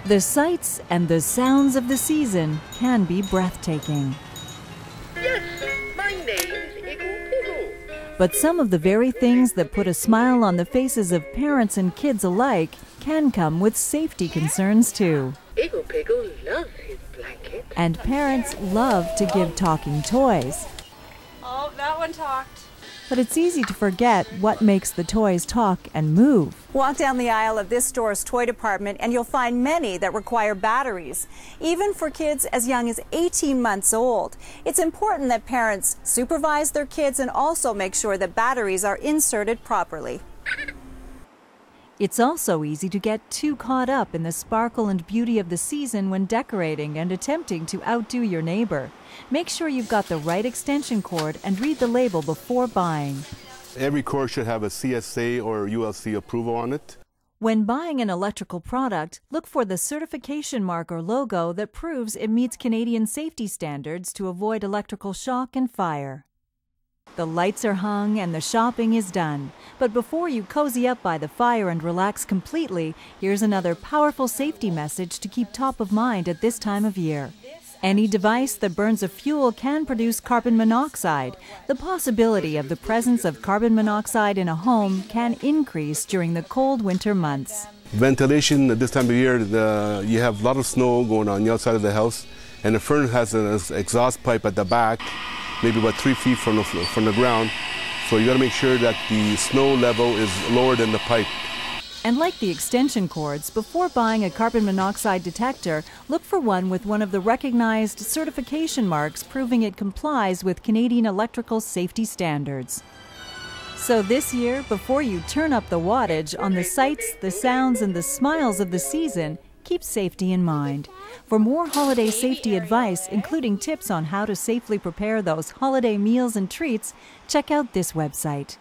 The sights and the sounds of the season can be breathtaking. Yes, my name's Iggle Piggle. But some of the very things that put a smile on the faces of parents and kids alike can come with safety concerns too. Iggle Piggle loves his blanket. And parents love to give talking toys. Oh, that one talked. But it's easy to forget what makes the toys talk and move. Walk down the aisle of this store's toy department and you'll find many that require batteries, even for kids as young as 18 months old. It's important that parents supervise their kids and also make sure that batteries are inserted properly. It's also easy to get too caught up in the sparkle and beauty of the season when decorating and attempting to outdo your neighbor. Make sure you've got the right extension cord and read the label before buying. Every cord should have a CSA or ULC approval on it. When buying an electrical product, look for the certification mark or logo that proves it meets Canadian safety standards to avoid electrical shock and fire. The lights are hung and the shopping is done. But before you cozy up by the fire and relax completely, here's another powerful safety message to keep top of mind at this time of year. Any device that burns a fuel can produce carbon monoxide. The possibility of the presence of carbon monoxide in a home can increase during the cold winter months. Ventilation at this time of year, you have a lot of snow going on the outside of the house, and the furnace has an exhaust pipe at the back, maybe about 3 feet from the ground. So you got to make sure that the snow level is lower than the pipe. And like the extension cords, before buying a carbon monoxide detector, look for one with one of the recognized certification marks proving it complies with Canadian electrical safety standards. So this year, before you turn up the wattage on the sights, the sounds, and the smiles of the season, keep safety in mind. For more holiday safety advice, including tips on how to safely prepare those holiday meals and treats, check out this website.